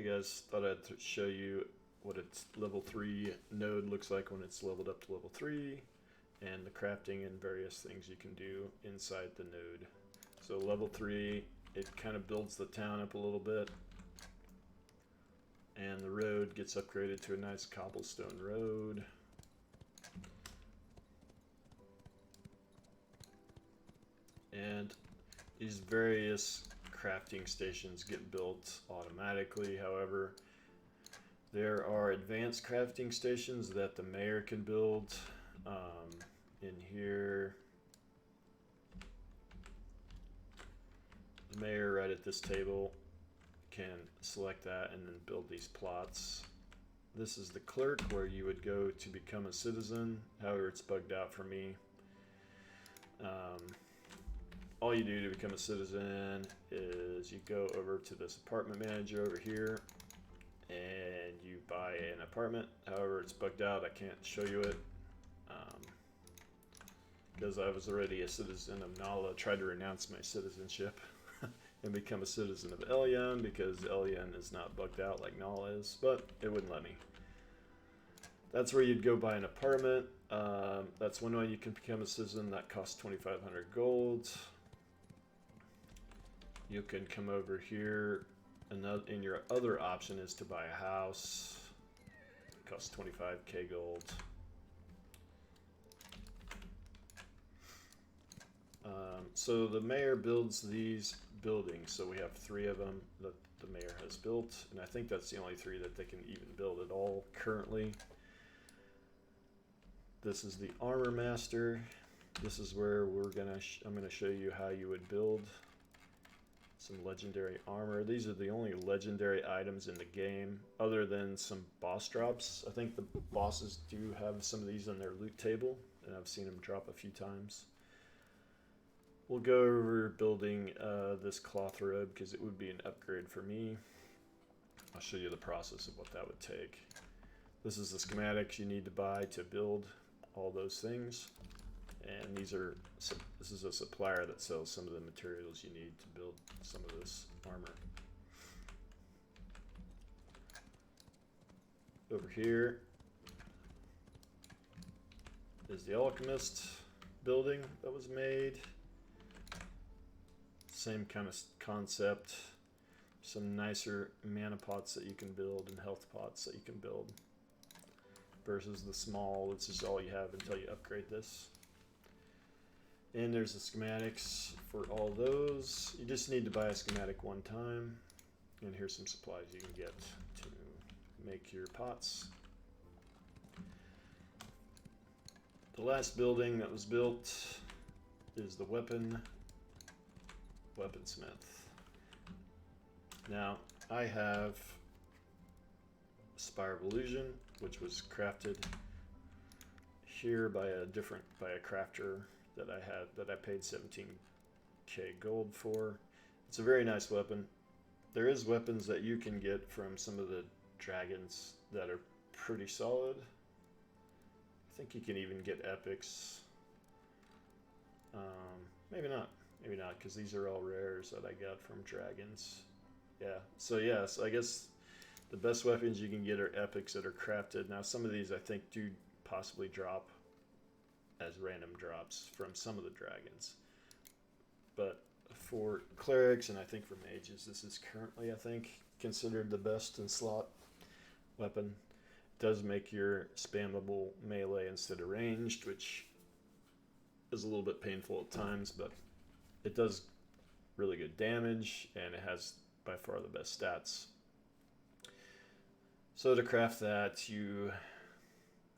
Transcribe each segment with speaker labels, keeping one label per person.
Speaker 1: Hey guys, thought I'd show you what its level 3 node looks like when it's leveled up to level 3, and the crafting and various things you can do inside the node. So level 3, it kind of builds the town up a little bit, and the road gets upgraded to a nice cobblestone road. And these various crafting stations get built automatically. However, there are advanced crafting stations that the mayor can build. In here, the mayor right at this table can select that and then build these plots. This is the clerk where you would go to become a citizen. However, it's bugged out for me. All you do to become a citizen is you go over to this apartment manager over here and you buy an apartment. However, it's bugged out. I can't show you it because I was already a citizen of Nala. Tried to renounce my citizenship and become a citizen of Elyon because Elyon is not bugged out like Nala is, but it wouldn't let me. That's where you'd go buy an apartment. That's one way you can become a citizen. That costs 2,500 gold. You can come over here, and your other option is to buy a house. It costs 25k gold. So the mayor builds these buildings. So we have 3 of them that the mayor has built, and I think that's the only 3 that they can even build at all currently. This is the Armormaster. This is where I'm gonna show you how you would build some legendary armor. These are the only legendary items in the game, other than some boss drops. I think the bosses do have some of these on their loot table, and I've seen them drop a few times. We'll go over building this cloth robe because it would be an upgrade for me. I'll show you the process of what that would take. This is the schematics you need to buy to build all those things. And this is a supplier that sells some of the materials you need to build some of this armor. Over here is the Alchemist building that was made. Same kind of concept. Some nicer mana pots that you can build and health pots that you can build. Versus the small, this is all you have until you upgrade this. And there's the schematics for all those. You just need to buy a schematic one time. And here's some supplies you can get to make your pots. The last building that was built is the Weaponsmith. Now, I have Spire of Illusion, which was crafted here by a crafter that I paid 17k gold for. It's a very nice weapon. There is weapons that you can get from some of the dragons that are pretty solid. I think you can even get epics. Maybe not, because these are all rares that I got from dragons. Yeah, so yes, I guess the best weapons you can get are epics that are crafted. Now some of these I think do possibly drop as random drops from some of the dragons. But for clerics and I think for mages, this is currently, I think, considered the best in slot weapon. It does make your spammable melee instead of ranged, which is a little bit painful at times, but it does really good damage and it has by far the best stats. So to craft that, you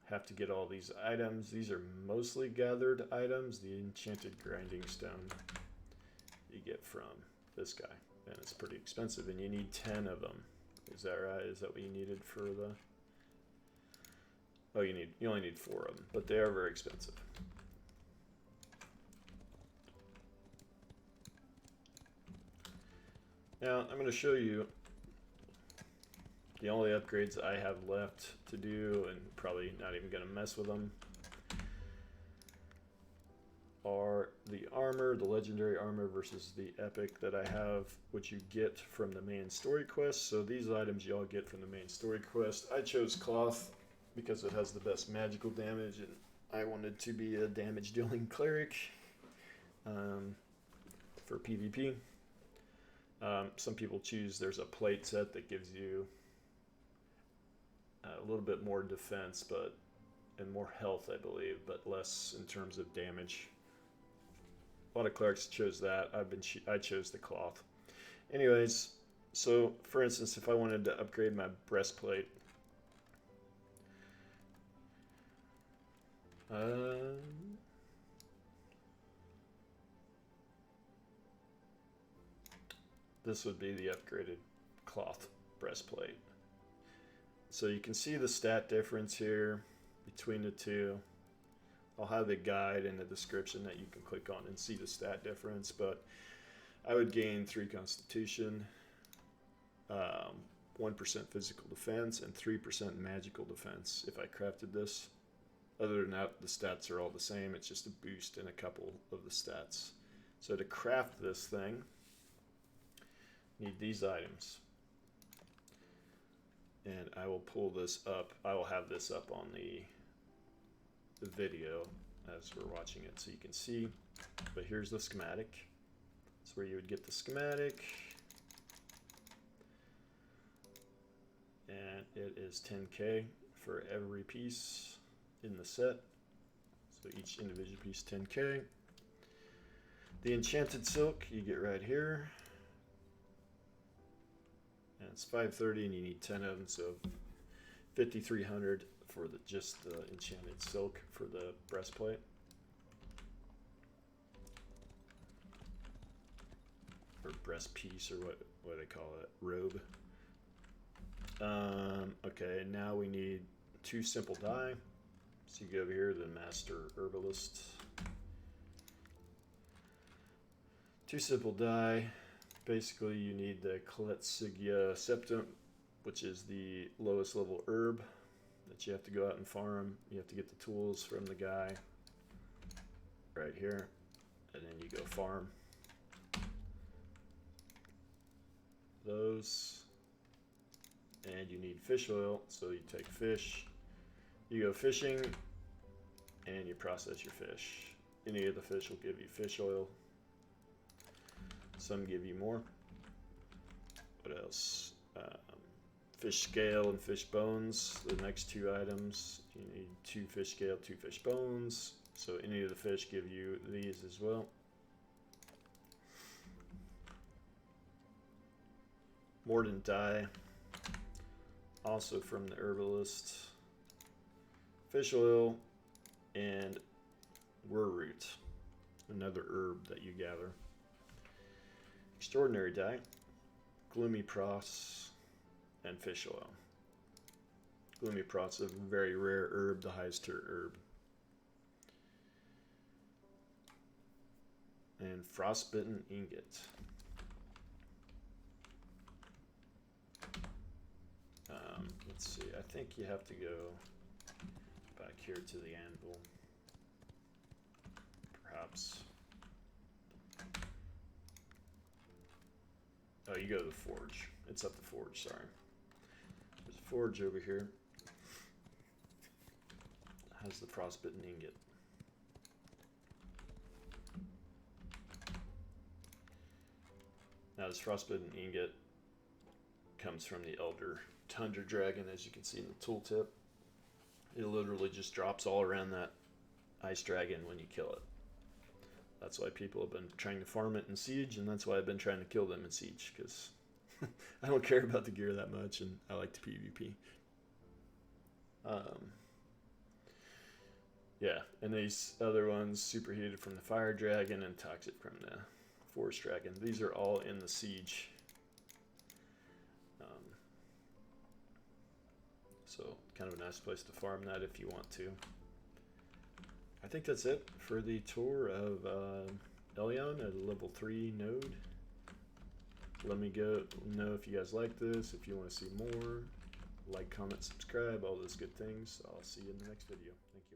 Speaker 1: have to get all these items. These are mostly gathered items. The enchanted grinding stone you get from this guy, and it's pretty expensive, and you need 10 of them. Is that right? Is that what you needed for the... Oh, you only need 4 of them, but they are very expensive. Now, I'm going to show you the only upgrades I have left to do, and probably not even going to mess with them. are the armor, the legendary armor versus the epic that I have, which you get from the main story quest. So these items you all get from the main story quest. I chose cloth because it has the best magical damage, and I wanted to be a damage dealing cleric for PvP. Some people choose, there's a plate set that gives you a little bit more defense, and more health, I believe, but less in terms of damage. A lot of clerics chose that. I chose the cloth. Anyways, so for instance, if I wanted to upgrade my breastplate, this would be the upgraded cloth breastplate. So you can see the stat difference here between the two. I'll have a guide in the description that you can click on and see the stat difference, but I would gain 3 constitution, 1% physical defense, and 3% magical defense if I crafted this. Other than that, the stats are all the same. It's just a boost in a couple of the stats. So to craft this thing, need these items. And I will pull this up. I will have this up on the video as we're watching it so you can see. But here's the schematic. That's where you would get the schematic. And it is 10k for every piece in the set. So each individual piece 10k. The enchanted silk you get right here. And it's 530 and you need 10 of them, so 5,300 for just the enchanted silk for the breastplate. Or breast piece, or what do they call it? Robe. Okay, now we need 2 simple dye. So you go over here to the Master Herbalist. 2 simple dye. Basically, you need the Castigator septum, which is the lowest level herb that you have to go out and farm. You have to get the tools from the guy right here, and then you go farm those. And you need fish oil, so you take fish, you go fishing, and you process your fish. Any of the fish will give you fish oil. Some give you more. What else? Fish scale and fish bones. The next 2 items, you need 2 fish scale, 2 fish bones. So any of the fish give you these as well. Mordant dye, also from the herbalist. Fish oil and were root, another herb that you gather. Extraordinary dye, gloomy pross, and fish oil. Gloomy pross is a very rare herb, the highest tier herb. And frostbitten ingot. Let's see, I think you have to go back here to the anvil. Perhaps. Oh, you go to the forge. It's at the forge, sorry. There's a forge over here. It has the frostbitten ingot. Now this frostbitten ingot comes from the Elder Tundra Dragon, as you can see in the tooltip. It literally just drops all around that ice dragon when you kill it. That's why people have been trying to farm it in Siege, and that's why I've been trying to kill them in Siege, because I don't care about the gear that much, and I like to PvP. Yeah, and these other ones, Superheated from the Fire Dragon and Toxic from the Forest Dragon. These are all in the Siege. So kind of a nice place to farm that if you want to. I think that's it for the tour of Elyon at a level 3 node. Let me know if you guys like this, if you want to see more. Like, comment, subscribe, all those good things. I'll see you in the next video. Thank you.